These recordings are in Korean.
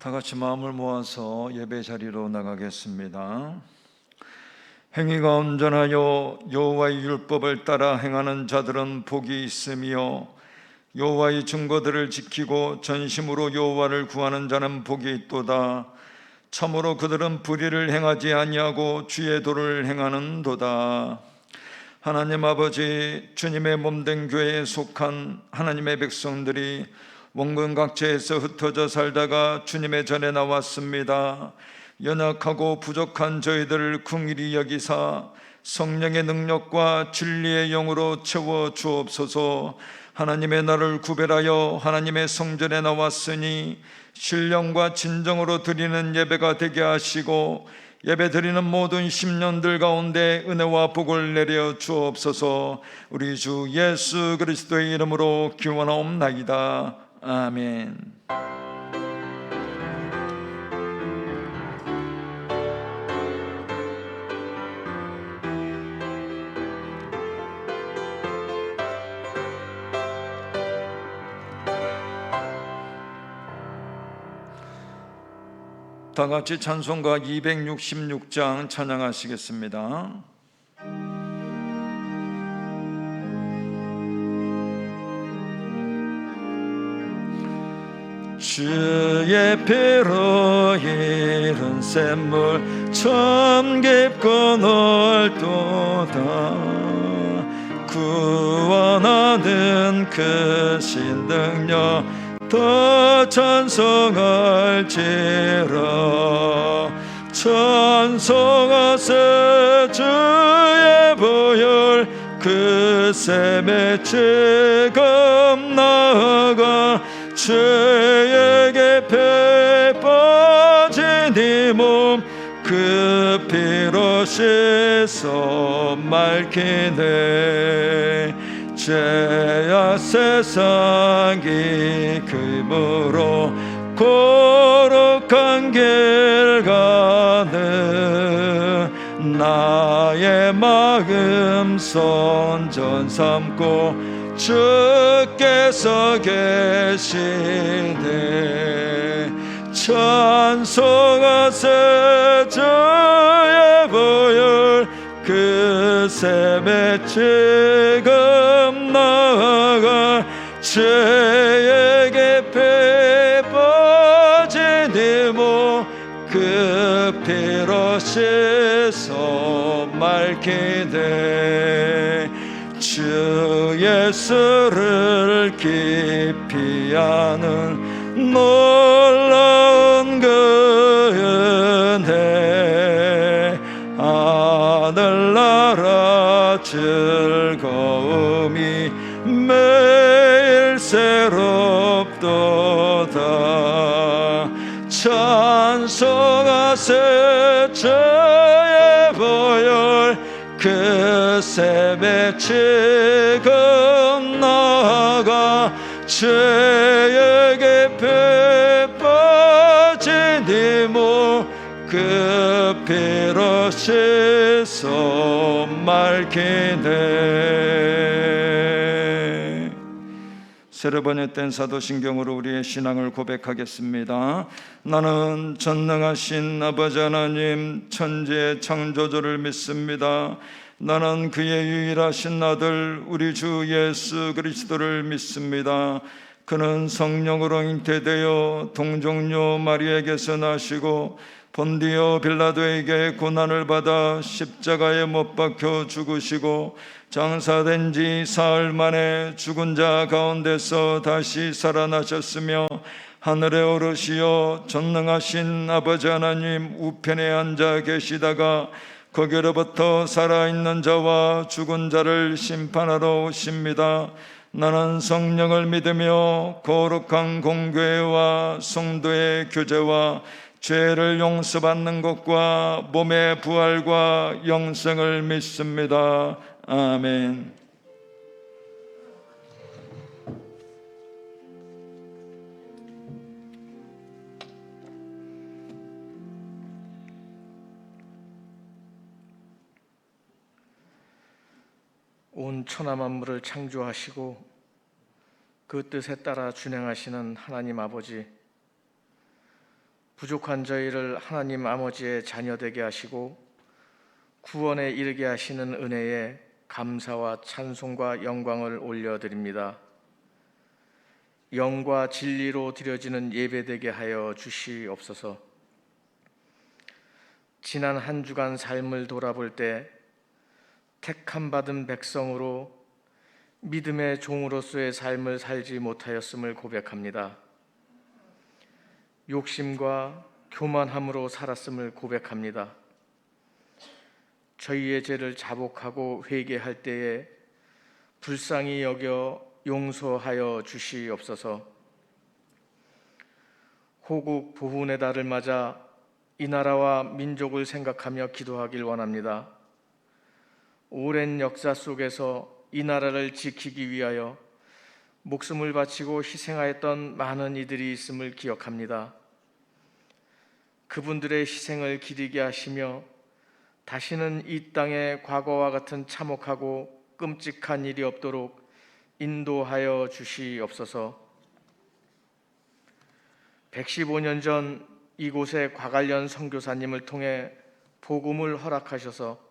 다 같이 마음을 모아서 예배 자리로 나가겠습니다. 행위가 온전하여 여호와의 율법을 따라 행하는 자들은 복이 있으며 여호와의 증거들을 지키고 전심으로 여호와를 구하는 자는 복이 있도다. 참으로 그들은 불의를 행하지 아니하고 주의 도를 행하는도다. 하나님 아버지, 주님의 몸된 교회에 속한 하나님의 백성들이 원근 각지에서 흩어져 살다가 주님의 전에 나왔습니다. 연약하고 부족한 저희들을 긍휼히 여기사 성령의 능력과 진리의 영으로 채워 주옵소서. 하나님의 날을 구별하여 하나님의 성전에 나왔으니 신령과 진정으로 드리는 예배가 되게 하시고 예배 드리는 모든 심령들 가운데 은혜와 복을 내려 주옵소서. 우리 주 예수 그리스도의 이름으로 기원하옵나이다. 아멘. 다 같이 찬송가 266장 찬양하시겠습니다. 주의 피로 이룬 샘물 참 깊고 넓도다. 구원하는 크신 능력 더 찬송할지라. 찬송하세 주의 보혈 그 샘에 지금 나아가 죄에게 배 빠진 이 몸 그 피로 씻어 맑히네. 죄악 세상이 그 힘으로 거룩한 길 가는 나의 마음 손전 삼고 주께서 계시네. 찬송하세 주의 보혈 그 샘에 지금 나아가 죄에게 배 빠진 이모 그 피로 씻어 맑히네. 주 예수를 깊이 아는 놀라운 그 은혜 하늘나라 즐거움이 매일 새롭도다. 찬송하세 주의 보혈 그 샘에 지금 나아가 죄에게 배 빠진 이모 그 피로 씻어 맑히네. 세례 번역된 사도신경으로 우리의 신앙을 고백하겠습니다. 나는 전능하신 아버지 하나님 천지의 창조주를 믿습니다. 나는 그의 유일하신 아들 우리 주 예수 그리스도를 믿습니다. 그는 성령으로 잉태되어 동정녀 마리에게서 나시고 본디오 빌라도에게 고난을 받아 십자가에 못 박혀 죽으시고 장사된 지 사흘 만에 죽은 자 가운데서 다시 살아나셨으며 하늘에 오르시어 전능하신 아버지 하나님 우편에 앉아 계시다가 거기로부터 살아있는 자와 죽은 자를 심판하러 오십니다. 나는 성령을 믿으며 거룩한 공교회와 성도의 교제와 죄를 용서받는 것과 몸의 부활과 영생을 믿습니다. 아멘. 온 천하 만물을 창조하시고 그 뜻에 따라 준행하시는 하나님 아버지, 부족한 저희를 하나님 아버지의 자녀 되게 하시고 구원에 이르게 하시는 은혜에 감사와 찬송과 영광을 올려드립니다. 영과 진리로 드려지는 예배되게 하여 주시옵소서. 지난 한 주간 삶을 돌아볼 때 택함 받은 백성으로 믿음의 종으로서의 삶을 살지 못하였음을 고백합니다. 욕심과 교만함으로 살았음을 고백합니다. 저희의 죄를 자복하고 회개할 때에 불쌍히 여겨 용서하여 주시옵소서. 호국 보훈의 달을 맞아 이 나라와 민족을 생각하며 기도하길 원합니다. 오랜 역사 속에서 이 나라를 지키기 위하여 목숨을 바치고 희생하였던 많은 이들이 있음을 기억합니다. 그분들의 희생을 기리게 하시며 다시는 이 땅에 과거와 같은 참혹하고 끔찍한 일이 없도록 인도하여 주시옵소서. 115년 전 이곳에 과관련 선교사님을 통해 복음을 허락하셔서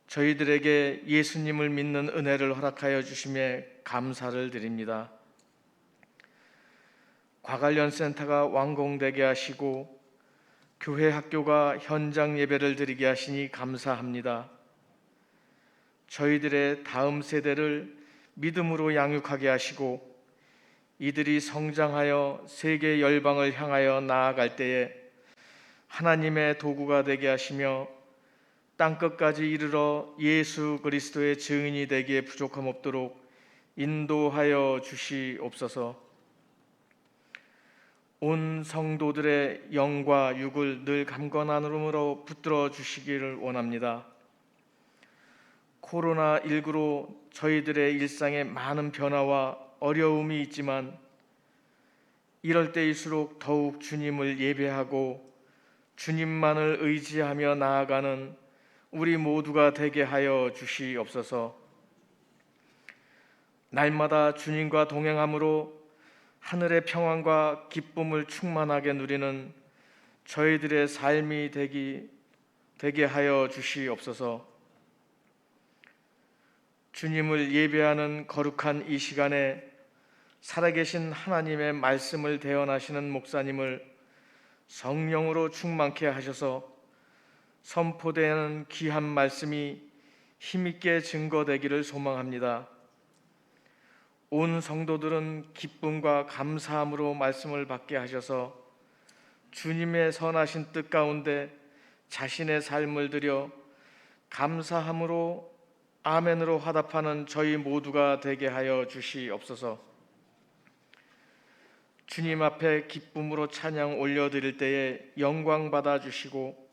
저희들에게 예수님을 믿는 은혜를 허락하여 주심에 감사를 드립니다. 과관련 센터가 완공되게 하시고 교회 학교가 현장 예배를 드리게 하시니 감사합니다. 저희들의 다음 세대를 믿음으로 양육하게 하시고 이들이 성장하여 세계 열방을 향하여 나아갈 때에 하나님의 도구가 되게 하시며 땅끝까지 이르러 예수 그리스도의 증인이 되기에 부족함 없도록 인도하여 주시옵소서. 온 성도들의 영과 육을 늘 강건함으로 붙들어 주시기를 원합니다. 코로나19로 저희들의 일상에 많은 변화와 어려움이 있지만 이럴 때일수록 더욱 주님을 예배하고 주님만을 의지하며 나아가는 우리 모두가 되게 하여 주시옵소서. 날마다 주님과 동행함으로 하늘의 평안과 기쁨을 충만하게 누리는 저희들의 삶이 되게 하여 주시옵소서. 주님을 예배하는 거룩한 이 시간에 살아계신 하나님의 말씀을 대언하시는 목사님을 성령으로 충만케 하셔서 선포되는 귀한 말씀이 힘있게 증거되기를 소망합니다. 온 성도들은 기쁨과 감사함으로 말씀을 받게 하셔서 주님의 선하신 뜻 가운데 자신의 삶을 드려 감사함으로 아멘으로 화답하는 저희 모두가 되게 하여 주시옵소서. 주님 앞에 기쁨으로 찬양 올려드릴 때에 영광 받아 주시고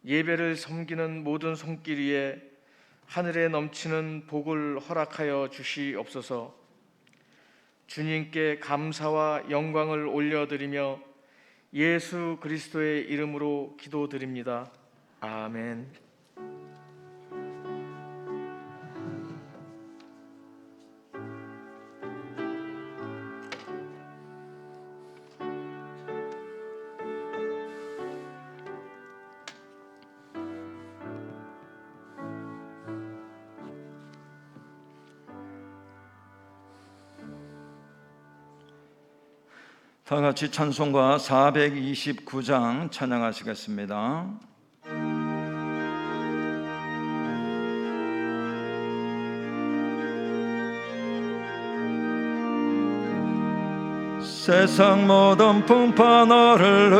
예배를 섬기는 모든 손길 위에 하늘에 넘치는 복을 허락하여 주시옵소서. 주님께 감사와 영광을 올려드리며 예수 그리스도의 이름으로 기도드립니다. 아멘. 다 같이 찬송가 429장 찬양하시겠습니다. 세상 모든 풍파 너를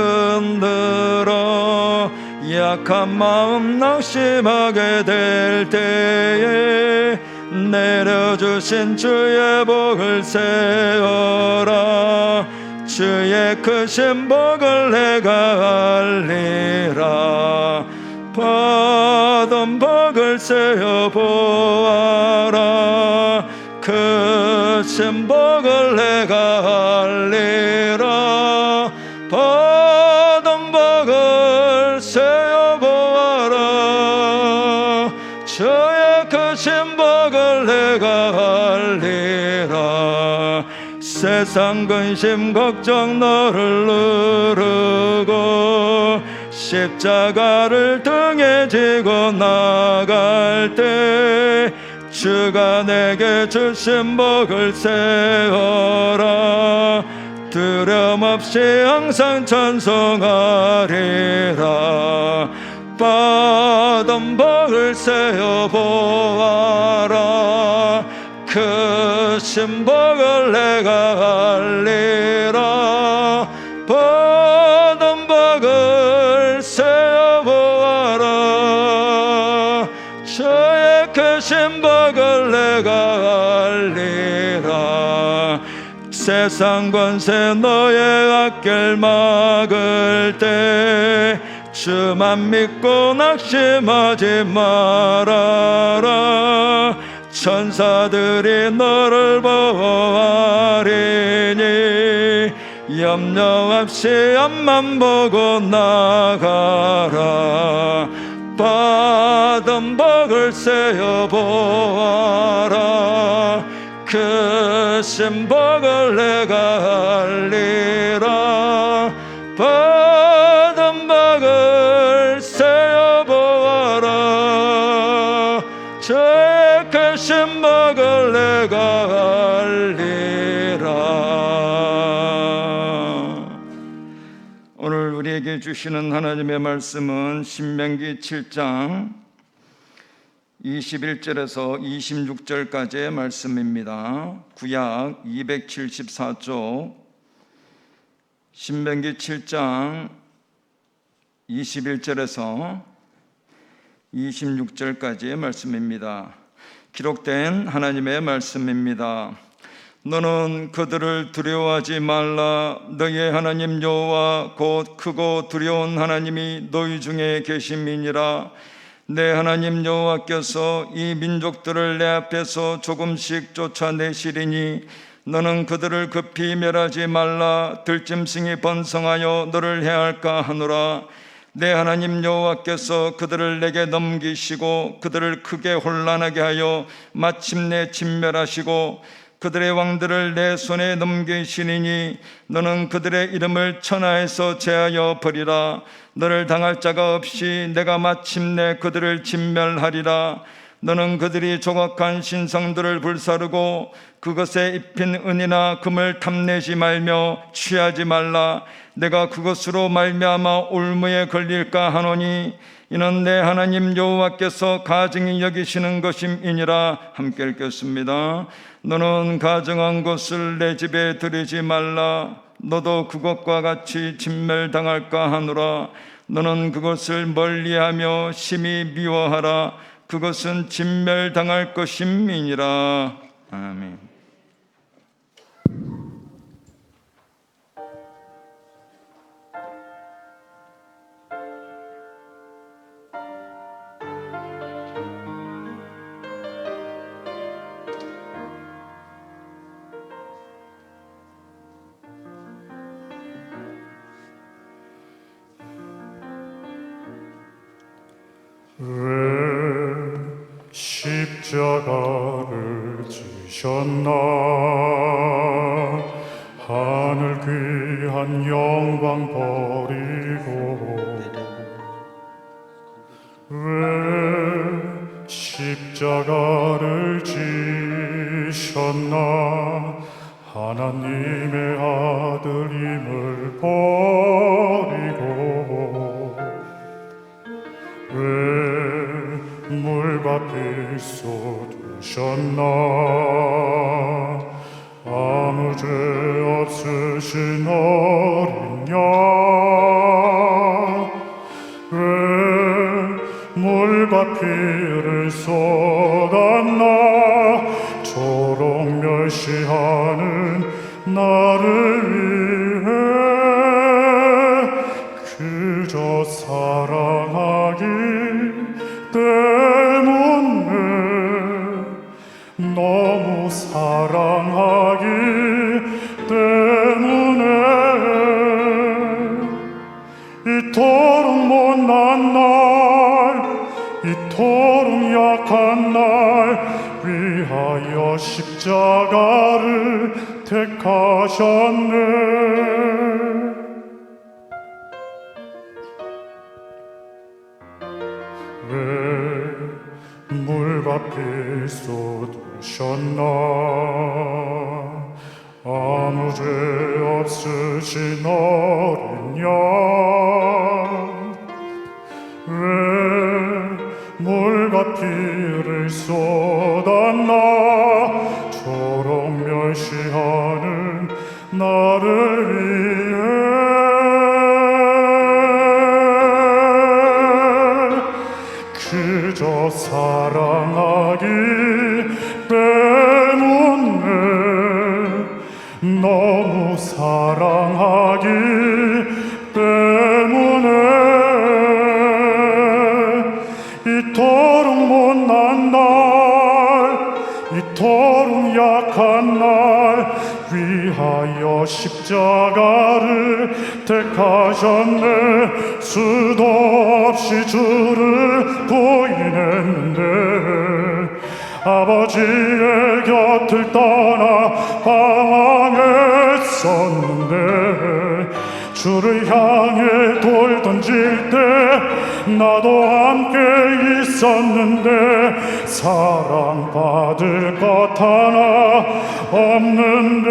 흔들어 약한 마음 낙심하게 될 때에 내려주신 주의 복을 세워라. 주의 크신 복을 내가 알리라. 받은 복을 세어 보아라. 크신 복을 내가 알리라. 받은 복을 세어 보아라. 주의 크신 복을 내가 알리라. 세상 근심 걱정 너를 누르고 십자가를 등에 지고 나갈 때 주가 내게 주신 복을 세워라. 두려움 없이 항상 찬송하리라. 받은 복을 세어보아라. 크신 복을 내가 알리라. 받은 복을 세어보아라. 저의 크신 복을 내가 알리라. 세상 권세 너의 앞길 막을 때 주만 믿고 낙심하지 말아라. 천사들이 너를 보호하리니 염려 없이 앞만 보고 나가라. 받은 복을 세어보아라. 크신 복을 내가 알리라. 받은 복을 세어보아라. 저의 크신 복을 내가 알리라. 오늘 우리에게 주시는 하나님의 말씀은 신명기 7장 21절에서 26절까지의 말씀입니다. 구약 274쪽 신명기 7장 21절에서 26절까지의 말씀입니다. 기록된 하나님의 말씀입니다. 너는 그들을 두려워하지 말라. 너희의 하나님 여호와 곧 크고 두려운 하나님이 너희 중에 계심이니라. 내 하나님 여호와께서 이 민족들을 내 앞에서 조금씩 쫓아내시리니 너는 그들을 급히 멸하지 말라. 들짐승이 번성하여 너를 해할까 하노라. 내 하나님 여호와께서 그들을 내게 넘기시고 그들을 크게 혼란하게 하여 마침내 진멸하시고 그들의 왕들을 내 손에 넘기시리니 너는 그들의 이름을 천하에서 제하여 버리라. 너를 당할 자가 없이 내가 마침내 그들을 진멸하리라. 너는 그들이 조각한 신성들을 불사르고 그것에 입힌 은이나 금을 탐내지 말며 취하지 말라. 내가 그것으로 말미암아 올무에 걸릴까 하노니 이는 내 하나님 여호와께서 가증히 여기시는 것임이니라. 함께 읽겠습니다. 너는 가증한 것을 내 집에 들이지 말라. 너도 그것과 같이 진멸당할까 하노라. 너는 그것을 멀리하며 심히 미워하라. 그것은 진멸당할 것임이니라. 아멘. 왜 십자가를 지셨나. 하늘 귀한 영광 버리고 왜 십자가를 지셨나. 하나님의 아들임을 버리고 왜 물밭에 쏟으셨나. 아무 죄 없으신 어린 양 왜 물밭 피를 쏟았나. 초록 멸시하는 나를 위해 그저 사랑하기 때문에 너무 사랑하기 때문에 이토록 못난 날 이토록 약한 날 위하여 십자가를 택하셨네. 왜 물과 피 쏟으셨나. 아무 죄 없으신 어린 양. 왜 물과 피를 쏟았나. 초록 멸시하는 나를 위해. 그저 사랑하기 때문에, 너무 사랑하기 때문에, 이토록 못난 날, 이토록 약한 날 위하여 십자가를 택하셨네. 수도 없이 주를 부인했는데, 아버지의 곁을 떠나 방황했었는데, 주를 향해 돌 던질 때 나도 함께 있었는데, 사랑받을 것 하나 없는데,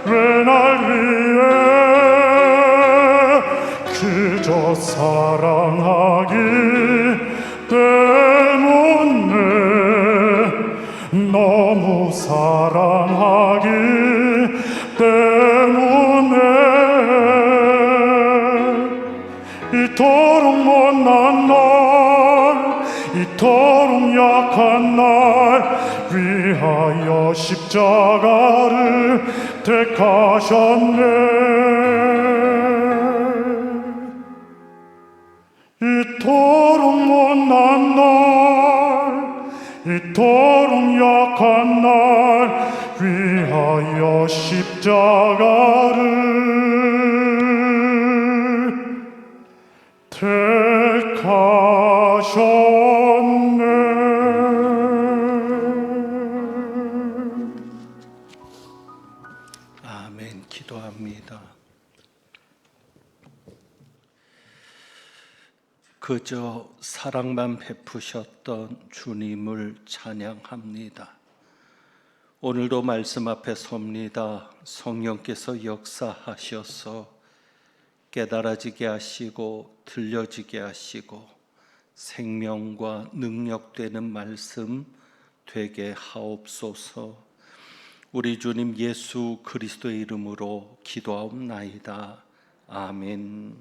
왜 날 위해. 그저 사랑하기 때문에, 너무 사랑하기 때문에, 이토록 못난 날, 이토록 약한 날 위하여 십자가를 택하셨네. 이토록 못난 날, 이토록 약한 날 위하여 십자가를 택하셨네. 아멘. 기도합니다. 그저 사랑만 베푸셨던 주님을 찬양합니다. 오늘도 말씀 앞에 섭니다. 성령께서 역사하셔서 깨달아지게 하시고 들려지게 하시고 생명과 능력되는 말씀 되게 하옵소서. 우리 주님 예수 그리스도의 이름으로 기도하옵나이다. 아멘.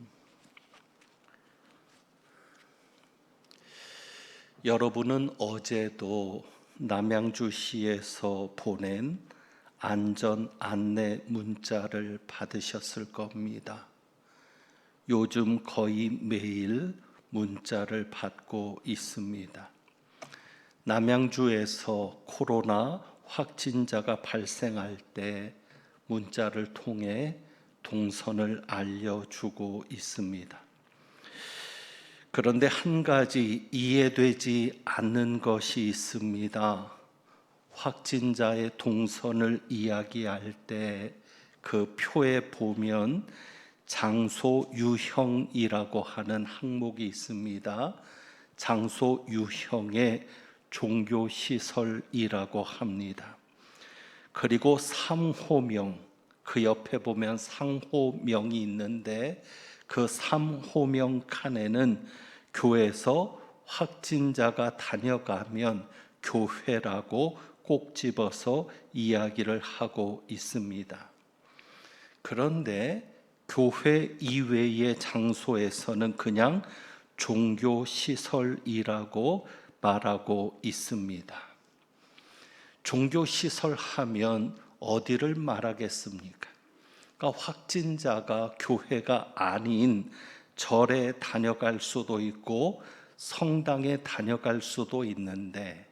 여러분은 어제도 남양주시에서 보낸 안전 안내 문자를 받으셨을 겁니다. 요즘 거의 매일 문자를 받고 있습니다. 남양주에서 코로나 확진자가 발생할 때 문자를 통해 동선을 알려주고 있습니다. 그런데 한 가지 이해되지 않는 것이 있습니다. 확진자의 동선을 이야기할 때 그 표에 보면 장소 유형이라고 하는 항목이 있습니다. 장소 유형의 종교시설이라고 합니다. 그리고 3호명, 그 옆에 보면 상호명이 있는데 그 3호명 칸에는 교회에서 확진자가 다녀가면 교회라고 꼭 집어서 이야기를 하고 있습니다. 그런데 교회 이외의 장소에서는 그냥 종교시설이라고 말하고 있습니다. 종교시설 하면 어디를 말하겠습니까? 그러니까 확진자가 교회가 아닌 절에 다녀갈 수도 있고 성당에 다녀갈 수도 있는데,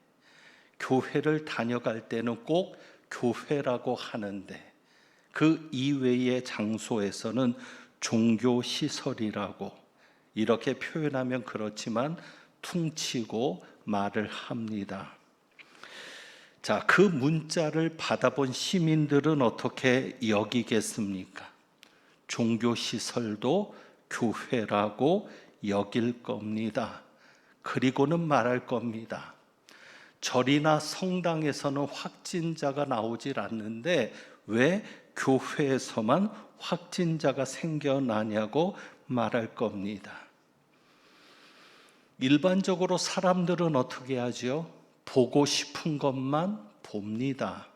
교회를 다녀갈 때는 꼭 교회라고 하는데 그 이외의 장소에서는 종교시설이라고 이렇게 표현하면 그렇지만 퉁치고 말을 합니다. 자, 그 문자를 받아본 시민들은 어떻게 여기겠습니까? 종교시설도 교회라고 여길 겁니다. 그리고는 말할 겁니다. 절이나 성당에서는 확진자가 나오질 않는데 왜 교회에서만 확진자가 생겨나냐고 말할 겁니다. 일반적으로 사람들은 어떻게 하죠? 보고 싶은 것만 봅니다.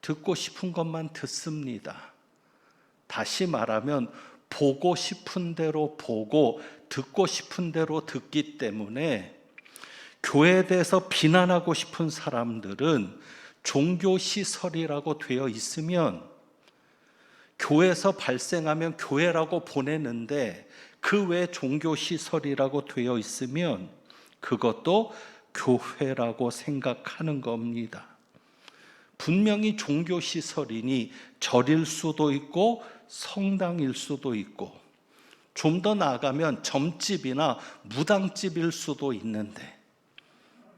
듣고 싶은 것만 듣습니다. 다시 말하면 보고 싶은 대로 보고 듣고 싶은 대로 듣기 때문에 교회에 대해서 비난하고 싶은 사람들은 종교시설이라고 되어 있으면 교회에서 발생하면 교회라고 보내는데 그 외 종교시설이라고 되어 있으면 그것도 교회라고 생각하는 겁니다. 분명히 종교시설이니 절일 수도 있고 성당일 수도 있고 좀 더 나아가면 점집이나 무당집일 수도 있는데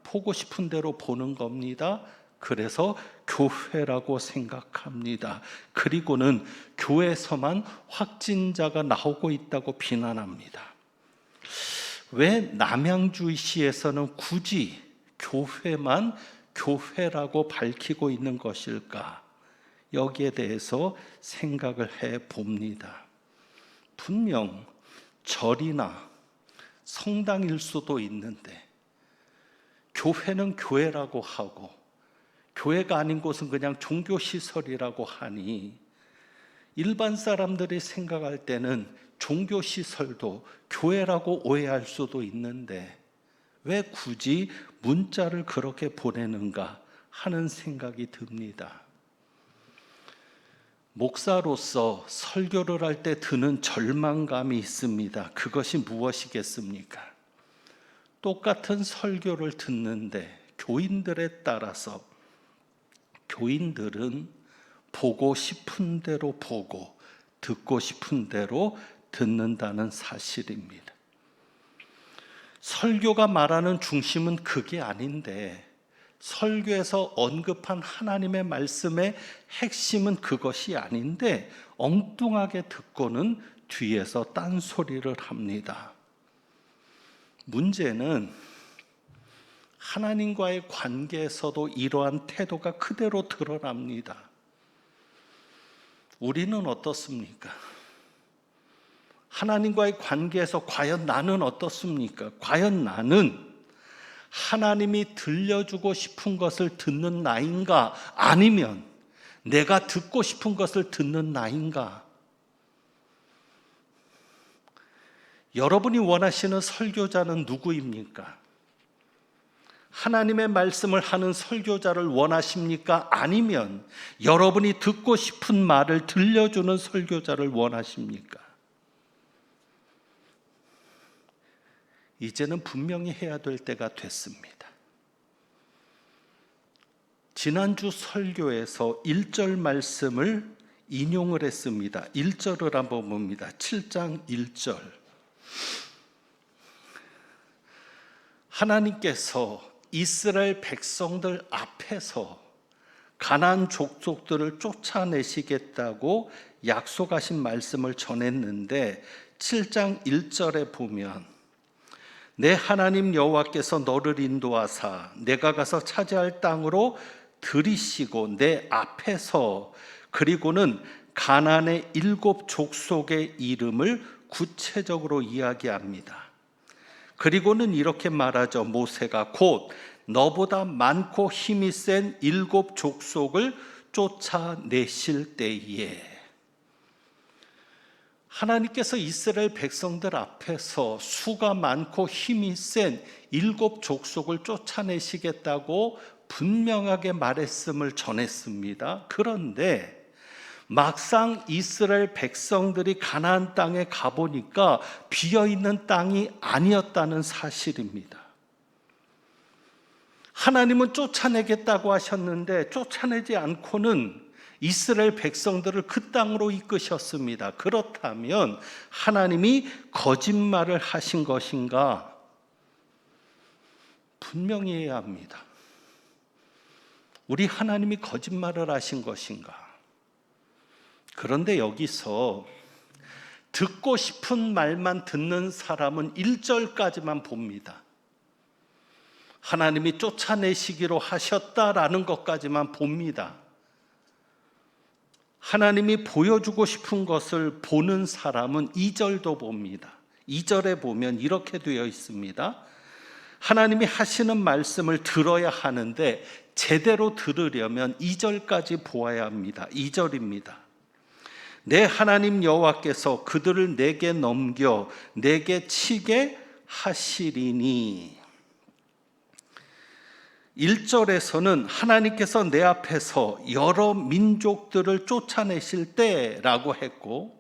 보고 싶은 대로 보는 겁니다. 그래서 교회라고 생각합니다. 그리고는 교회에서만 확진자가 나오고 있다고 비난합니다. 왜 남양주시에서는 굳이 교회만 교회라고 밝히고 있는 것일까? 여기에 대해서 생각을 해 봅니다. 분명 절이나 성당일 수도 있는데 교회는 교회라고 하고 교회가 아닌 곳은 그냥 종교시설이라고 하니 일반 사람들이 생각할 때는 종교시설도 교회라고 오해할 수도 있는데 왜 굳이 문자를 그렇게 보내는가 하는 생각이 듭니다. 목사로서 설교를 할 때 드는 절망감이 있습니다. 그것이 무엇이겠습니까? 똑같은 설교를 듣는데 교인들에 따라서 교인들은 보고 싶은 대로 보고 듣고 싶은 대로 듣는다는 사실입니다. 설교가 말하는 중심은 그게 아닌데 설교에서 언급한 하나님의 말씀의 핵심은 그것이 아닌데 엉뚱하게 듣고는 뒤에서 딴소리를 합니다. 문제는 하나님과의 관계에서도 이러한 태도가 그대로 드러납니다. 우리는 어떻습니까? 하나님과의 관계에서 과연 나는 어떻습니까? 과연 나는 하나님이 들려주고 싶은 것을 듣는 나인가? 아니면 내가 듣고 싶은 것을 듣는 나인가? 여러분이 원하시는 설교자는 누구입니까? 하나님의 말씀을 하는 설교자를 원하십니까? 아니면 여러분이 듣고 싶은 말을 들려주는 설교자를 원하십니까? 이제는 분명히 해야 될 때가 됐습니다. 지난주 설교에서 1절 말씀을 인용을 했습니다. 1절을 한번 봅니다. 7장 1절. 하나님께서 이스라엘 백성들 앞에서 가나안 족속들을 쫓아내시겠다고 약속하신 말씀을 전했는데 7장 1절에 보면 내 하나님 여호와께서 너를 인도하사 내가 가서 차지할 땅으로 들이시고 내 앞에서 그리고는 가나안의 7 족속의 이름을 구체적으로 이야기합니다. 그리고는 이렇게 말하죠. 모세가 곧 너보다 많고 힘이 센 7 족속을 쫓아내실 때에 하나님께서 이스라엘 백성들 앞에서 수가 많고 힘이 센 7 족속을 쫓아내시겠다고 분명하게 말했음을 전했습니다. 그런데 막상 이스라엘 백성들이 가나안 땅에 가보니까 비어있는 땅이 아니었다는 사실입니다. 하나님은 쫓아내겠다고 하셨는데 쫓아내지 않고는 이스라엘 백성들을 그 땅으로 이끄셨습니다. 그렇다면 하나님이 거짓말을 하신 것인가? 분명히 해야 합니다. 우리 하나님이 거짓말을 하신 것인가? 그런데 여기서 듣고 싶은 말만 듣는 사람은 1절까지만 봅니다. 하나님이 쫓아내시기로 하셨다라는 것까지만 봅니다. 하나님이 보여주고 싶은 것을 보는 사람은 2절도 봅니다. 2절에 보면 이렇게 되어 있습니다. 하나님이 하시는 말씀을 들어야 하는데 제대로 들으려면 2절까지 보아야 합니다. 2절입니다. 내 하나님 여호와께서 그들을 내게 넘겨 내게 치게 하시리니. 1절에서는 하나님께서 내 앞에서 여러 민족들을 쫓아내실 때라고 했고,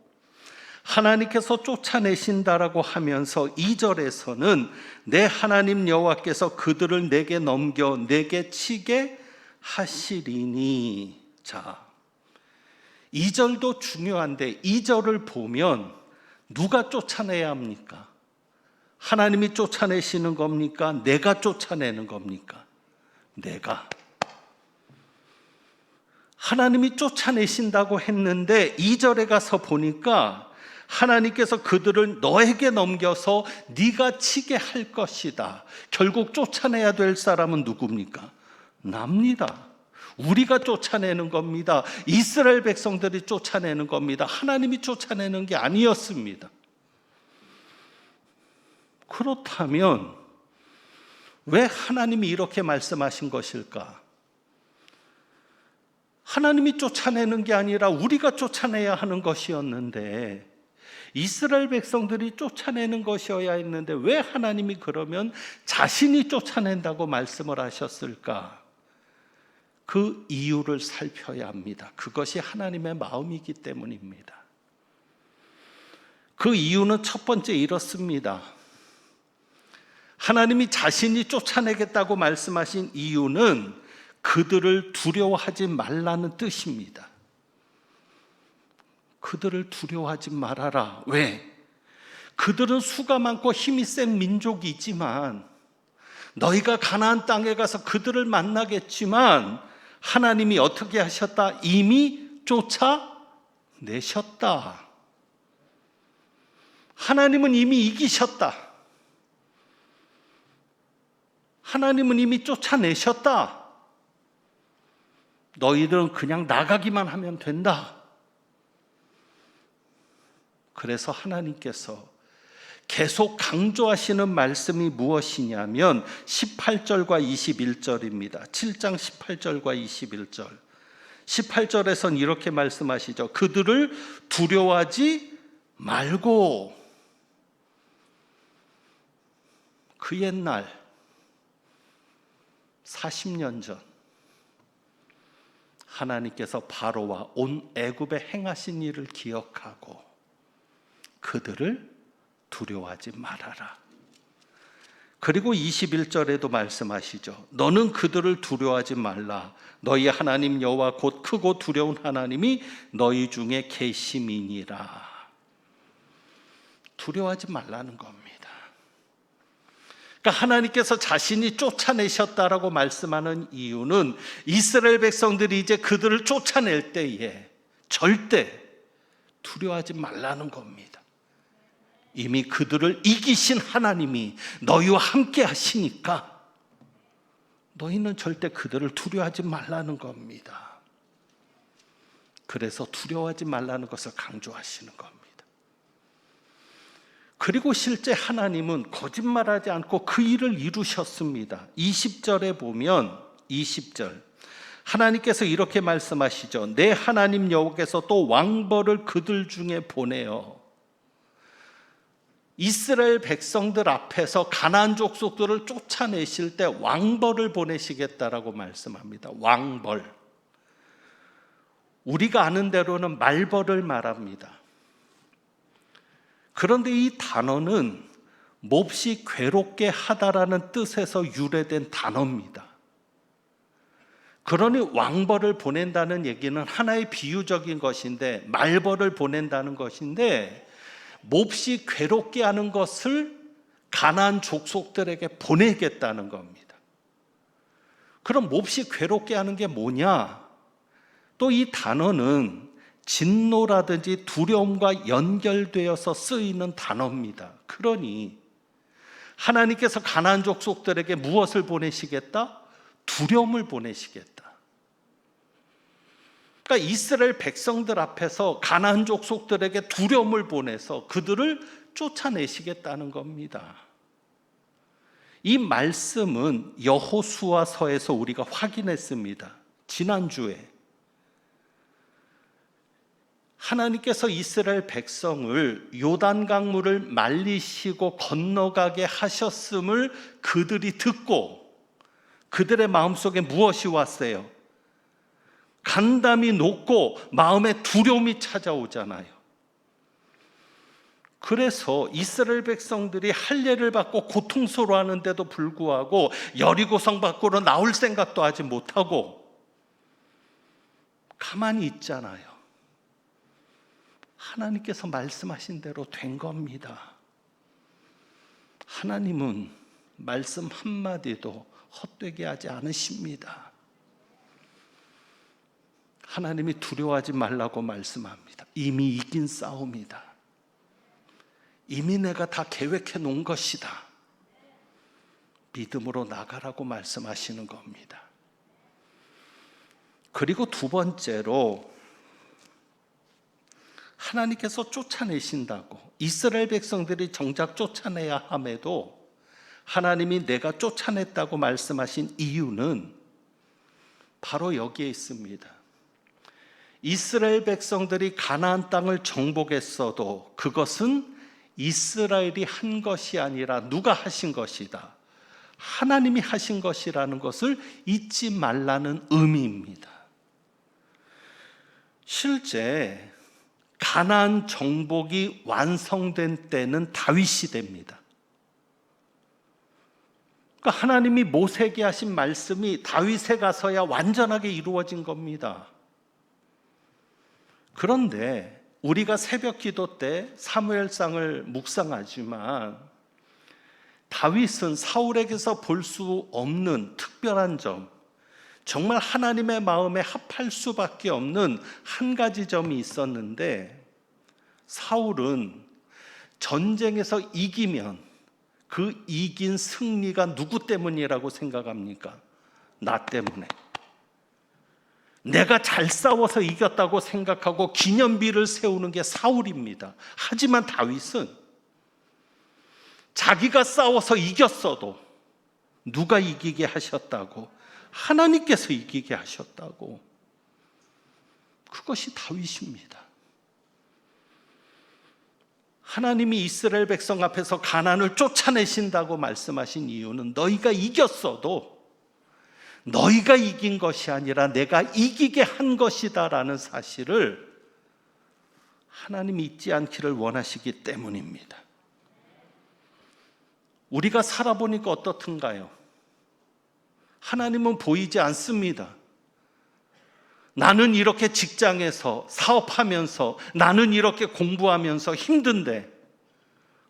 하나님께서 쫓아내신다라고 하면서 2절에서는 내 하나님 여호와께서 그들을 내게 넘겨 내게 치게 하시리니. 자, 2절도 중요한데 2절을 보면 누가 쫓아내야 합니까? 하나님이 쫓아내시는 겁니까? 내가 쫓아내는 겁니까? 내가. 하나님이 쫓아내신다고 했는데 2절에 가서 보니까 하나님께서 그들을 너에게 넘겨서 네가 치게 할 것이다. 결국 쫓아내야 될 사람은 누굽니까? 납니다. 우리가 쫓아내는 겁니다. 이스라엘 백성들이 쫓아내는 겁니다. 하나님이 쫓아내는 게 아니었습니다. 그렇다면 왜 하나님이 이렇게 말씀하신 것일까? 하나님이 쫓아내는 게 아니라 우리가 쫓아내야 하는 것이었는데, 이스라엘 백성들이 쫓아내는 것이어야 했는데 왜 하나님이 그러면 자신이 쫓아낸다고 말씀을 하셨을까? 그 이유를 살펴야 합니다. 그것이 하나님의 마음이기 때문입니다. 그 이유는 첫 번째 이렇습니다. 하나님이 자신이 쫓아내겠다고 말씀하신 이유는 그들을 두려워하지 말라는 뜻입니다. 그들을 두려워하지 말아라. 왜? 그들은 수가 많고 힘이 센 민족이지만 너희가 가나안 땅에 가서 그들을 만나겠지만 하나님이 어떻게 하셨다? 이미 쫓아내셨다. 하나님은 이미 이기셨다. 하나님은 이미 쫓아내셨다. 너희들은 그냥 나가기만 하면 된다. 그래서 하나님께서 계속 강조하시는 말씀이 무엇이냐면 18절과 21절입니다. 7장 18절과 21절. 18절에선 이렇게 말씀하시죠. 그들을 두려워하지 말고. 그 옛날 40년 전 하나님께서 바로와 온 애굽에 행하신 일을 기억하고 그들을 두려워하지 말아라. 그리고 21절에도 말씀하시죠. 너는 그들을 두려워하지 말라. 너희 하나님 여호와 곧 크고 두려운 하나님이 너희 중에 계심이니라. 두려워하지 말라는 겁니다. 그러니까 하나님께서 자신이 쫓아내셨다라고 말씀하는 이유는 이스라엘 백성들이 이제 그들을 쫓아낼 때에 절대 두려워하지 말라는 겁니다. 이미 그들을 이기신 하나님이 너희와 함께 하시니까 너희는 절대 그들을 두려워하지 말라는 겁니다. 그래서 두려워하지 말라는 것을 강조하시는 겁니다. 그리고 실제 하나님은 거짓말하지 않고 그 일을 이루셨습니다. 20절에 보면 20절 하나님께서 이렇게 말씀하시죠. 내 하나님 여호와께서 또 왕벌을 그들 중에 보내어 이스라엘 백성들 앞에서 가나안 족속들을 쫓아내실 때 왕벌을 보내시겠다라고 말씀합니다. 왕벌. 우리가 아는 대로는 말벌을 말합니다. 그런데 이 단어는 몹시 괴롭게 하다라는 뜻에서 유래된 단어입니다. 그러니 왕벌을 보낸다는 얘기는 하나의 비유적인 것인데, 말벌을 보낸다는 것인데, 몹시 괴롭게 하는 것을 가나안 족속들에게 보내겠다는 겁니다. 그럼 몹시 괴롭게 하는 게 뭐냐? 또 이 단어는 진노라든지 두려움과 연결되어서 쓰이는 단어입니다. 그러니 하나님께서 가나안 족속들에게 무엇을 보내시겠다? 두려움을 보내시겠다. 그러니까 이스라엘 백성들 앞에서 가나안 족속들에게 두려움을 보내서 그들을 쫓아내시겠다는 겁니다. 이 말씀은 여호수아서에서 우리가 확인했습니다. 지난주에 하나님께서 이스라엘 백성을 요단강물을 말리시고 건너가게 하셨음을 그들이 듣고 그들의 마음속에 무엇이 왔어요? 간담이 높고 마음에 두려움이 찾아오잖아요. 그래서 이스라엘 백성들이 할례를 받고 고통스러워하는데도 불구하고 여리고성 밖으로 나올 생각도 하지 못하고 가만히 있잖아요. 하나님께서 말씀하신 대로 된 겁니다. 하나님은 말씀 한마디도 헛되게 하지 않으십니다. 하나님이 두려워하지 말라고 말씀합니다. 이미 이긴 싸움이다. 이미 내가 다 계획해 놓은 것이다. 믿음으로 나가라고 말씀하시는 겁니다. 그리고 두 번째로 하나님께서 쫓아내신다고 이스라엘 백성들이 정작 쫓아내야 함에도 하나님이 내가 쫓아냈다고 말씀하신 이유는 바로 여기에 있습니다. 이스라엘 백성들이 가나안 땅을 정복했어도 그것은 이스라엘이 한 것이 아니라 누가 하신 것이다. 하나님이 하신 것이라는 것을 잊지 말라는 의미입니다. 실제 가나안 정복이 완성된 때는 다윗 시대입니다. 그러니까 하나님이 모세에게 하신 말씀이 다윗에 가서야 완전하게 이루어진 겁니다. 그런데 우리가 새벽 기도 때 사무엘상을 묵상하지만 다윗은 사울에게서 볼 수 없는 특별한 점, 정말 하나님의 마음에 합할 수밖에 없는 한 가지 점이 있었는데 사울은 전쟁에서 이기면 그 이긴 승리가 누구 때문이라고 생각합니까? 나 때문에. 내가 잘 싸워서 이겼다고 생각하고 기념비를 세우는 게 사울입니다. 하지만 다윗은 자기가 싸워서 이겼어도 누가 이기게 하셨다고? 하나님께서 이기게 하셨다고. 그것이 다윗입니다. 하나님이 이스라엘 백성 앞에서 가나안을 쫓아내신다고 말씀하신 이유는 너희가 이겼어도 너희가 이긴 것이 아니라 내가 이기게 한 것이다 라는 사실을 하나님이 잊지 않기를 원하시기 때문입니다. 우리가 살아보니까 어떻든가요? 하나님은 보이지 않습니다. 나는 이렇게 직장에서 사업하면서 나는 이렇게 공부하면서 힘든데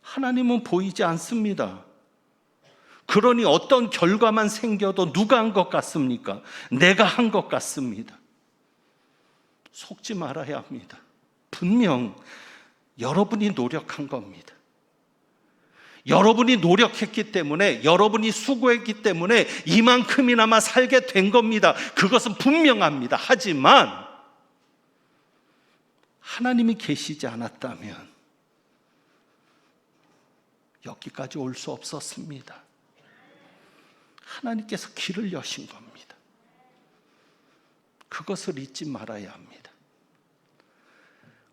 하나님은 보이지 않습니다. 그러니 어떤 결과만 생겨도 누가 한 것 같습니까? 내가 한 것 같습니다. 속지 말아야 합니다. 분명 여러분이 노력한 겁니다. 여러분이 노력했기 때문에, 여러분이 수고했기 때문에 이만큼이나마 살게 된 겁니다. 그것은 분명합니다. 하지만 하나님이 계시지 않았다면 여기까지 올 수 없었습니다. 하나님께서 길을 여신 겁니다. 그것을 잊지 말아야 합니다.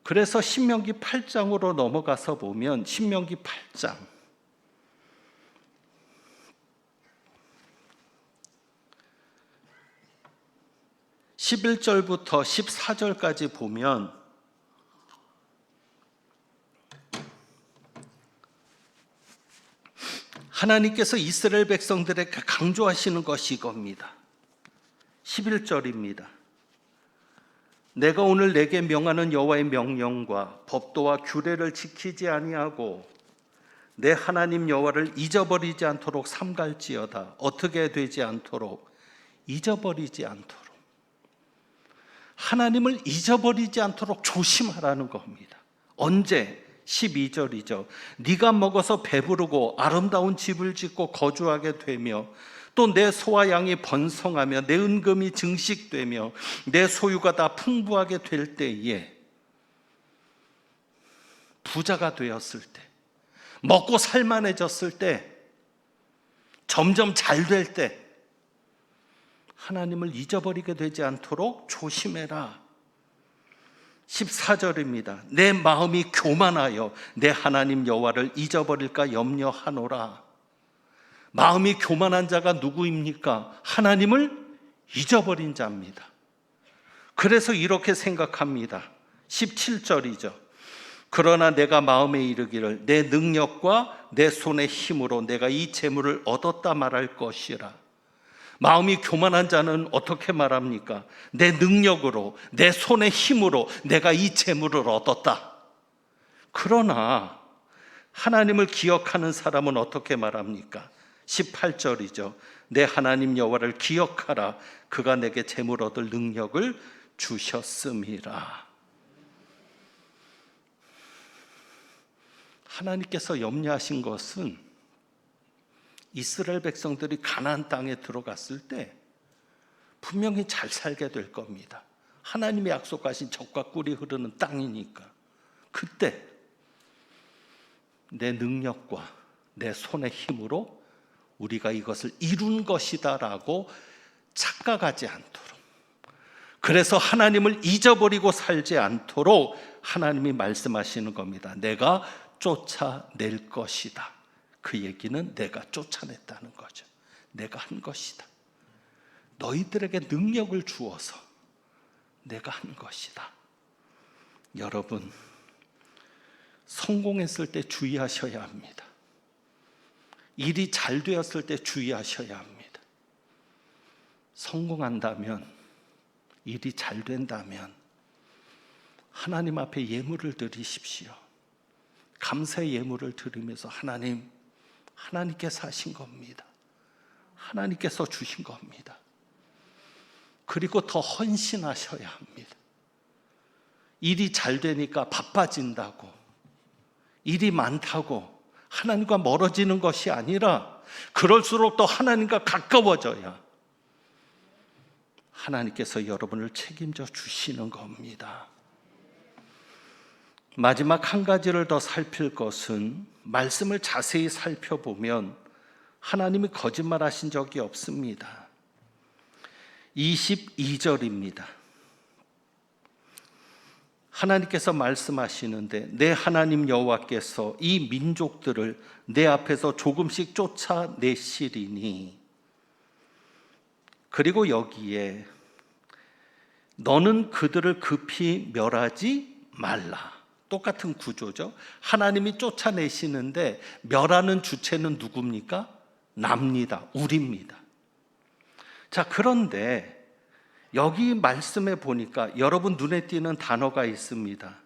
그래서 신명기 8장으로 넘어가서 보면 신명기 8장 11절부터 14절까지 보면 하나님께서 이스라엘 백성들에게 강조하시는 것이 이겁니다. 11절입니다. 내가 오늘 내게 명하는 여호와의 명령과 법도와 규례를 지키지 아니하고 내 하나님 여호와를 잊어버리지 않도록 삼갈지어다. 어떻게 되지 않도록 잊어버리지 않도록, 하나님을 잊어버리지 않도록 조심하라는 겁니다. 언제? 12절이죠. 네가 먹어서 배부르고 아름다운 집을 짓고 거주하게 되며 또 내 소와 양이 번성하며 내 은금이 증식되며 내 소유가 다 풍부하게 될 때에, 부자가 되었을 때, 먹고 살만해졌을 때, 점점 잘 될 때 하나님을 잊어버리게 되지 않도록 조심해라. 14절입니다. 내 마음이 교만하여 내 하나님 여호와를 잊어버릴까 염려하노라. 마음이 교만한 자가 누구입니까? 하나님을 잊어버린 자입니다. 그래서 이렇게 생각합니다. 17절이죠. 그러나 내가 마음에 이르기를 내 능력과 내 손의 힘으로 내가 이 재물을 얻었다 말할 것이라. 마음이 교만한 자는 어떻게 말합니까? 내 능력으로, 내 손의 힘으로 내가 이 재물을 얻었다. 그러나 하나님을 기억하는 사람은 어떻게 말합니까? 18절이죠. 내 하나님 여호와를 기억하라. 그가 내게 재물 얻을 능력을 주셨음이라. 하나님께서 염려하신 것은 이스라엘 백성들이 가나안 땅에 들어갔을 때 분명히 잘 살게 될 겁니다. 하나님이 약속하신 젖과 꿀이 흐르는 땅이니까. 그때 내 능력과 내 손의 힘으로 우리가 이것을 이룬 것이다 라고 착각하지 않도록, 그래서 하나님을 잊어버리고 살지 않도록 하나님이 말씀하시는 겁니다. 내가 쫓아낼 것이다. 그 얘기는 내가 쫓아냈다는 거죠. 내가 한 것이다. 너희들에게 능력을 주어서 내가 한 것이다. 여러분, 성공했을 때 주의하셔야 합니다. 일이 잘 되었을 때 주의하셔야 합니다. 성공한다면, 일이 잘 된다면 하나님 앞에 예물을 드리십시오. 감사의 예물을 드리면서 하나님께서 하신 겁니다. 하나님께서 주신 겁니다. 그리고 더 헌신하셔야 합니다. 일이 잘 되니까 바빠진다고, 일이 많다고 하나님과 멀어지는 것이 아니라 그럴수록 더 하나님과 가까워져야 하나님께서 여러분을 책임져 주시는 겁니다. 마지막 한 가지를 더 살필 것은, 말씀을 자세히 살펴보면 하나님이 거짓말하신 적이 없습니다. 22절입니다. 하나님께서 말씀하시는데 내 하나님 여호와께서 이 민족들을 내 앞에서 조금씩 쫓아내시리니, 그리고 여기에 너는 그들을 급히 멸하지 말라. 똑같은 구조죠. 하나님이 쫓아내시는데 멸하는 주체는 누굽니까? 납니다. 우리입니다. 자, 그런데 여기 말씀에 보니까 여러분 눈에 띄는 단어가 있습니다.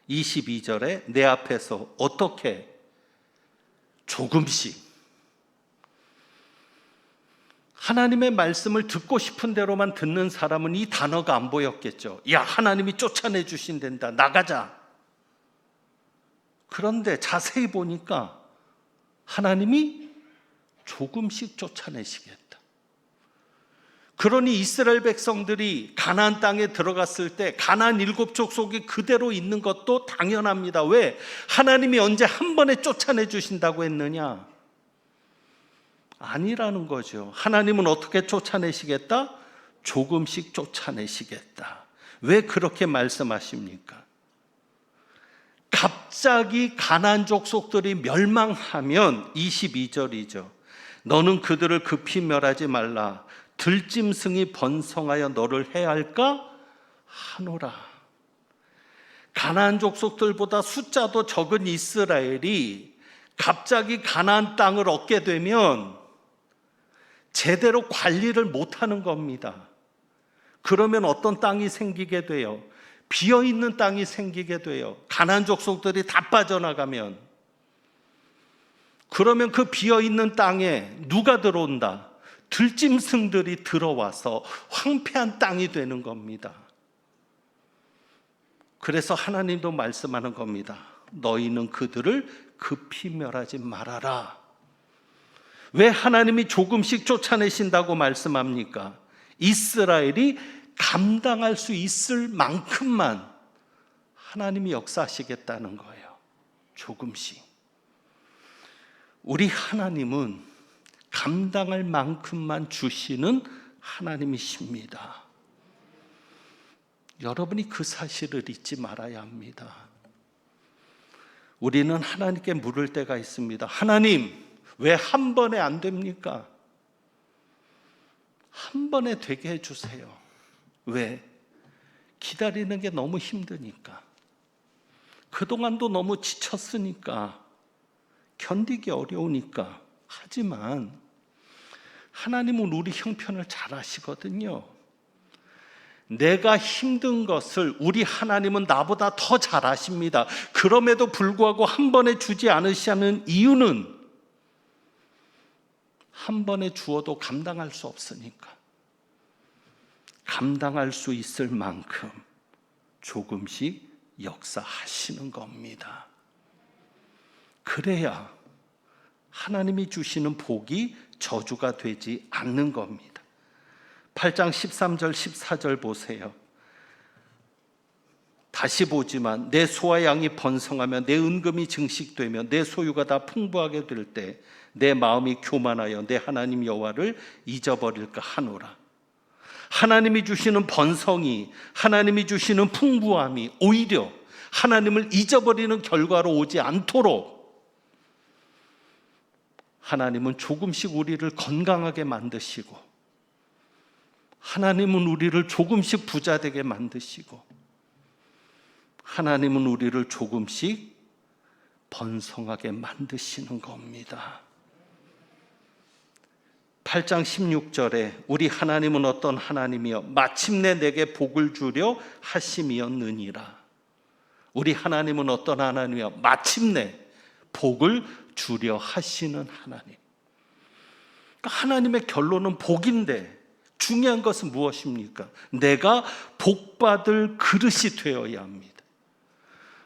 22절에 내 앞에서 어떻게? 조금씩. 하나님의 말씀을 듣고 싶은 대로만 듣는 사람은 이 단어가 안 보였겠죠. 야, 하나님이 쫓아내 주신단다. 나가자. 그런데 자세히 보니까 하나님이 조금씩 쫓아내시겠다. 그러니 이스라엘 백성들이 가나안 땅에 들어갔을 때 가나안 7족속이 그대로 있는 것도 당연합니다. 왜? 하나님이 언제 한 번에 쫓아내 주신다고 했느냐? 아니라는 거죠. 하나님은 어떻게 쫓아내시겠다? 조금씩 쫓아내시겠다. 왜 그렇게 말씀하십니까? 갑자기 가나안 족속들이 멸망하면 22절이죠. 너는 그들을 급히 멸하지 말라. 들짐승이 번성하여 너를 해할까 하노라. 가나안 족속들보다 숫자도 적은 이스라엘이 갑자기 가나안 땅을 얻게 되면 제대로 관리를 못하는 겁니다. 그러면 어떤 땅이 생기게 돼요? 비어있는 땅이 생기게 돼요. 가나안 족속들이 다 빠져나가면. 그러면 그 비어있는 땅에 누가 들어온다? 들짐승들이 들어와서 황폐한 땅이 되는 겁니다. 그래서 하나님도 말씀하는 겁니다. 너희는 그들을 급히 멸하지 말아라. 왜 하나님이 조금씩 쫓아내신다고 말씀합니까? 이스라엘이 감당할 수 있을 만큼만 하나님이 역사하시겠다는 거예요. 조금씩. 우리 하나님은 감당할 만큼만 주시는 하나님이십니다. 여러분이 그 사실을 잊지 말아야 합니다. 우리는 하나님께 물을 때가 있습니다. 하나님, 왜 한 번에 안 됩니까? 한 번에 되게 해주세요. 왜? 기다리는 게 너무 힘드니까. 그동안도 너무 지쳤으니까. 견디기 어려우니까. 하지만 하나님은 우리 형편을 잘 아시거든요. 내가 힘든 것을 우리 하나님은 나보다 더 잘 아십니다. 그럼에도 불구하고 한 번에 주지 않으시는 이유는 한 번에 주어도 감당할 수 없으니까. 감당할 수 있을 만큼 조금씩 역사하시는 겁니다. 그래야 하나님이 주시는 복이 저주가 되지 않는 겁니다. 8장 13절 14절 보세요. 다시 보지만 내 소와 양이 번성하며 내 은금이 증식되며 내 소유가 다 풍부하게 될 때 내 마음이 교만하여 내 하나님 여호와를 잊어버릴까 하노라. 하나님이 주시는 번성이, 하나님이 주시는 풍부함이 오히려 하나님을 잊어버리는 결과로 오지 않도록 하나님은 조금씩 우리를 건강하게 만드시고, 하나님은 우리를 조금씩 부자되게 만드시고, 하나님은 우리를 조금씩 번성하게 만드시는 겁니다. 8장 16절에 우리 하나님은 어떤 하나님이여 마침내 내게 복을 주려 하심이었느니라. 우리 하나님은 어떤 하나님이여 마침내 복을 주려 하시는 하나님. 그러니까 하나님의 결론은 복인데 중요한 것은 무엇입니까? 내가 복받을 그릇이 되어야 합니다.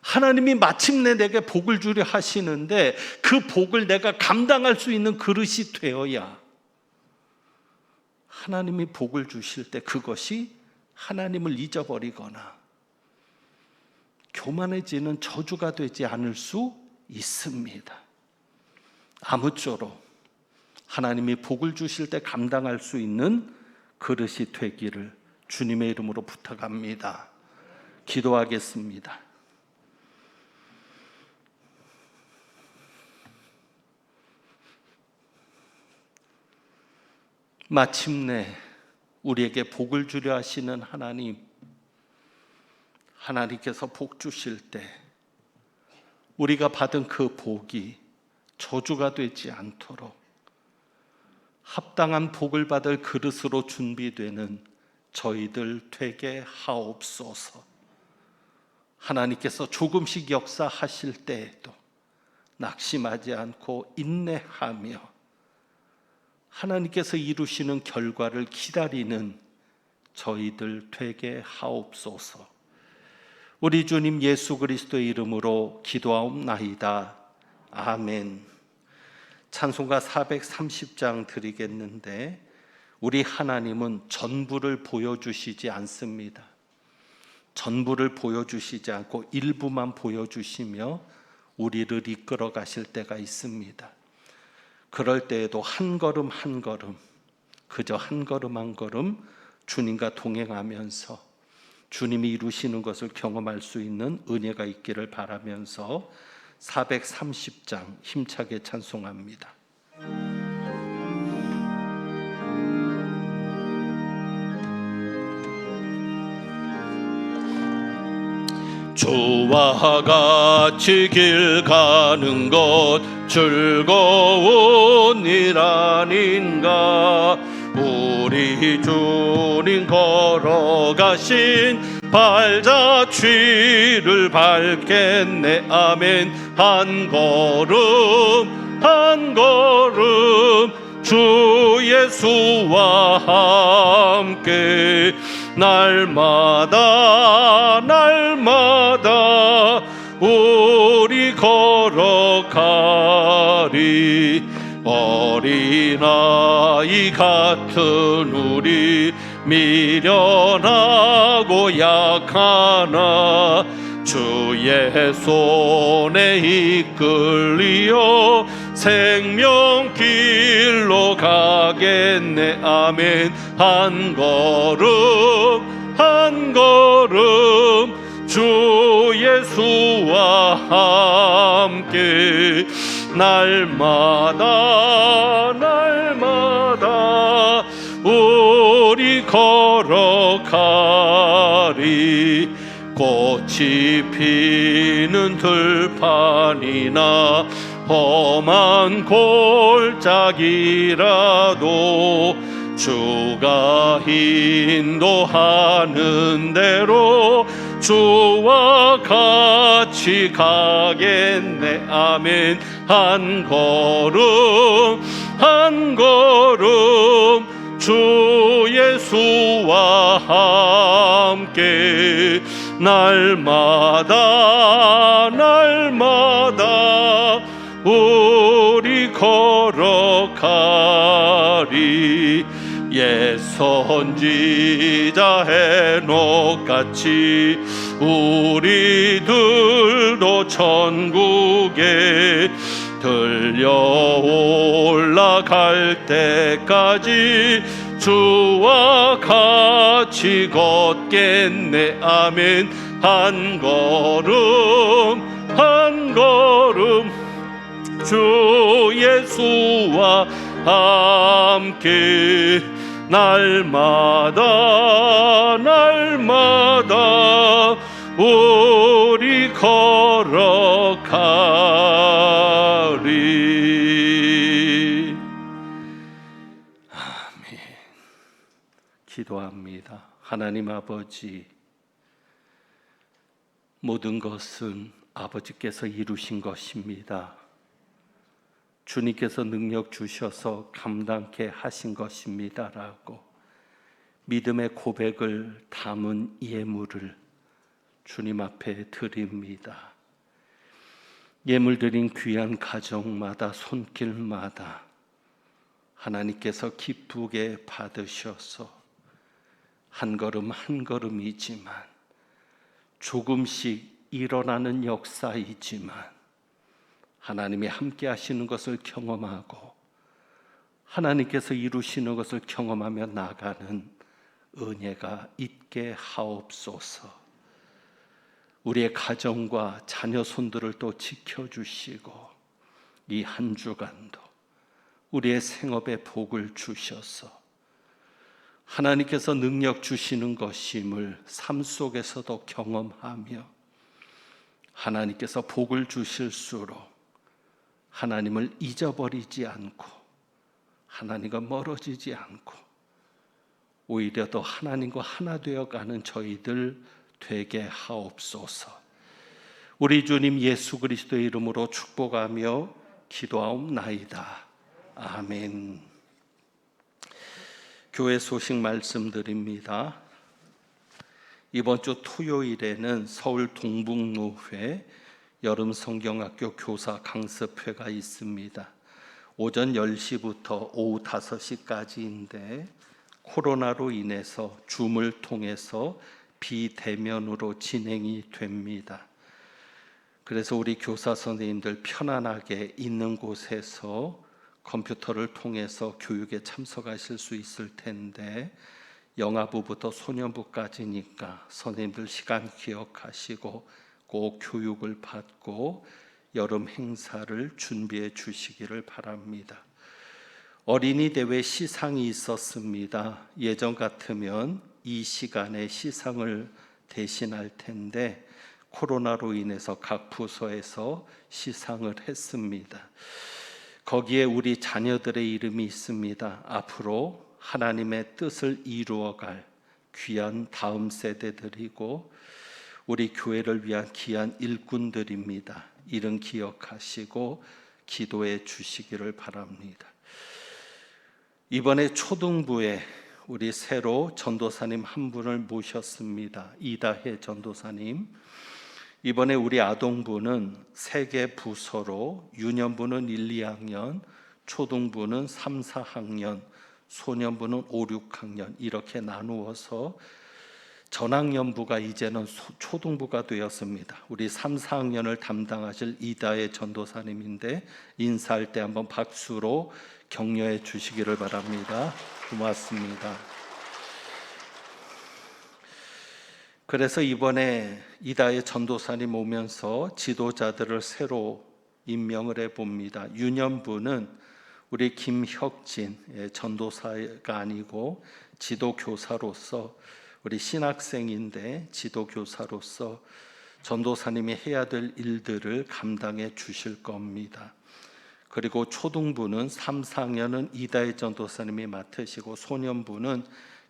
하나님이 마침내 내게 복을 주려 하시는데 그 복을 내가 감당할 수 있는 그릇이 되어야, 하나님이 복을 주실 때 그것이 하나님을 잊어버리거나 교만해지는 저주가 되지 않을 수 있습니다. 아무쪼록 하나님이 복을 주실 때 감당할 수 있는 그릇이 되기를 주님의 이름으로 부탁합니다. 기도하겠습니다. 마침내 우리에게 복을 주려 하시는 하나님, 하나님께서 복 주실 때 우리가 받은 그 복이 저주가 되지 않도록 합당한 복을 받을 그릇으로 준비되는 저희들 되게 하옵소서. 하나님께서 조금씩 역사하실 때에도 낙심하지 않고 인내하며 하나님께서 이루시는 결과를 기다리는 저희들 되게 하옵소서. 우리 주님 예수 그리스도의 이름으로 기도하옵나이다. 아멘. 찬송가 430장 드리겠는데, 우리 하나님은 전부를 보여주시지 않습니다. 전부를 보여주시지 않고 일부만 보여주시며 우리를 이끌어 가실 때가 있습니다. 그럴 때에도 한 걸음 한 걸음, 그저 한 걸음 한 걸음 주님과 동행하면서 주님이 이루시는 것을 경험할 수 있는 은혜가 있기를 바라면서 430장 힘차게 찬송합니다. 주와 같이 길 가는 것 즐거운 일 아닌가. 우리 주님 걸어가신 발자취를 밟겠네. 아멘. 한 걸음 한 걸음 주 예수와 함께 날마다 우리 걸어가리. 어린아이 같은 우리 미련하고 약하나 주의 손에 이끌리어 생명길로 가겠네. 아멘. 한 걸음 주 예수와 함께 날마다 우리 걸어가리. 꽃이 피는 들판이나 험한 골짜기라도 주가 인도하는 대로 주와 같이 가겠네. 아멘. 한 걸음 주 예수와 함께 날마다 우리 걸어가리. 옛 선지자 헤녹같이 우리들도 천국에 들려 올라갈 때까지 주와 같이 걷겠네. 아멘. 한 걸음 주 예수와 함께 날마다 우리 걸어가리. 아멘. 기도합니다. 하나님 아버지, 모든 것은 아버지께서 이루신 것입니다. 주님께서 능력 주셔서 감당케 하신 것입니다라고 믿음의 고백을 담은 예물을 주님 앞에 드립니다. 예물 드린 귀한 가정마다 손길마다 하나님께서 기쁘게 받으셔서 한 걸음 한 걸음이지만 조금씩 일어나는 역사이지만 하나님이 함께 하시는 것을 경험하고 하나님께서 이루시는 것을 경험하며 나가는 은혜가 있게 하옵소서. 우리의 가정과 자녀 손들을 또 지켜주시고 이 한 주간도 우리의 생업에 복을 주셔서 하나님께서 능력 주시는 것임을 삶 속에서도 경험하며 하나님께서 복을 주실수록 하나님을 잊어버리지 않고 하나님과 멀어지지 않고 오히려 더 하나님과 하나 되어가는 저희들 되게 하옵소서. 우리 주님 예수 그리스도의 이름으로 축복하며 기도하옵나이다. 아멘. 교회 소식 말씀드립니다. 이번 주 토요일에는 서울 동북로회 여름 성경학교 교사 강습회가 있습니다. 오전 10시부터 오후 5시까지인데 코로나로 인해서 줌을 통해서 비대면으로 진행이 됩니다. 그래서 우리 교사 선생님들 편안하게 있는 곳에서 컴퓨터를 통해서 교육에 참석하실 수 있을 텐데 영아부부터 소년부까지니까 선생님들 시간 기억하시고 꼭 교육을 받고 여름 행사를 준비해 주시기를 바랍니다. 어린이 대회 시상이 있었습니다. 예전 같으면 이 시간에 시상을 대신할 텐데 코로나로 인해서 각 부서에서 시상을 했습니다. 거기에 우리 자녀들의 이름이 있습니다. 앞으로 하나님의 뜻을 이루어갈 귀한 다음 세대들이고 우리 교회를 위한 귀한 일꾼들입니다. 이름 기억하시고 기도해 주시기를 바랍니다. 이번에 초등부에 우리 새로 전도사님 한 분을 모셨습니다. 이다혜 전도사님. 이번에 우리 아동부는 3개 부서로 유년부는 1, 2학년, 초등부는 3, 4학년, 소년부는 5, 6학년 이렇게 나누어서 전학년부가 이제는 초등부가 되었습니다. 우리 3, 4학년을 담당하실 이다혜 전도사님인데 인사할 때 한번 박수로 격려해 주시기를 바랍니다. 고맙습니다. 그래서 이번에 이다혜 전도사님 오면서 지도자들을 새로 임명을 해봅니다. 유년부는 우리 김혁진 전도사가 아니고 지도교사로서 우리 신학생인데 지도교사로서 전도사님이 해야 될 일들을 감당해 주실 겁니다. 그리고 초등부는 3, 4학년은 이다혜 전도사님이 맡으시고 소년부는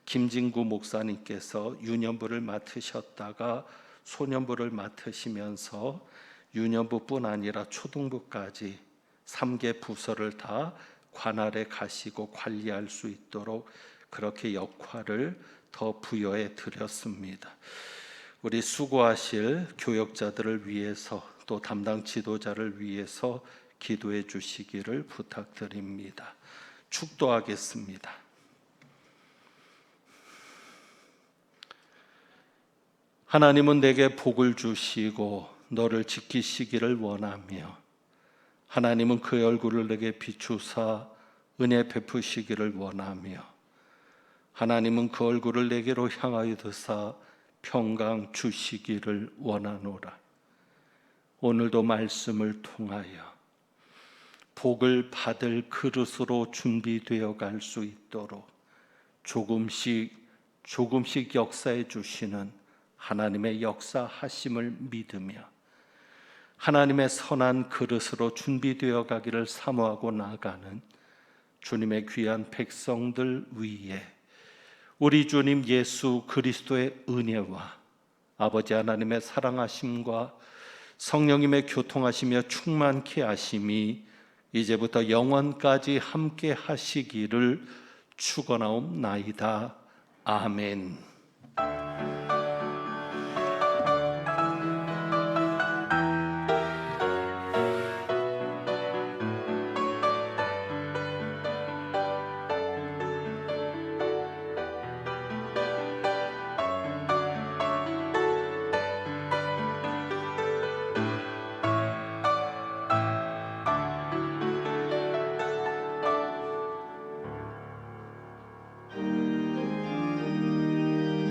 김진구 목사님께서 유년부를 맡으셨다가 소년부를 맡으시면서 유년부뿐 아니라 초등부까지 3개 부서를 다 관할해 가시고 관리할 수 있도록 그렇게 역할을 더 부여해 드렸습니다. 우리 수고하실 교역자들을 위해서 또 담당 지도자를 위해서 기도해 주시기를 부탁드립니다. 축도하겠습니다. 하나님은 내게 복을 주시고 너를 지키시기를 원하며 하나님은 그 얼굴을 내게 비추사 은혜 베푸시기를 원하며 하나님은 그 얼굴을 내게로 향하여 드사 평강 주시기를 원하노라. 오늘도 말씀을 통하여 복을 받을 그릇으로 준비되어 갈 수 있도록 조금씩 역사해 주시는 하나님의 역사하심을 믿으며 하나님의 선한 그릇으로 준비되어 가기를 사모하고 나아가는 주님의 귀한 백성들 위에 우리 주님 예수 그리스도의 은혜와 아버지 하나님의 사랑하심과 성령님의 교통하시며 충만케 하심이 이제부터 영원까지 함께 하시기를 축원하옵나이다. 아멘.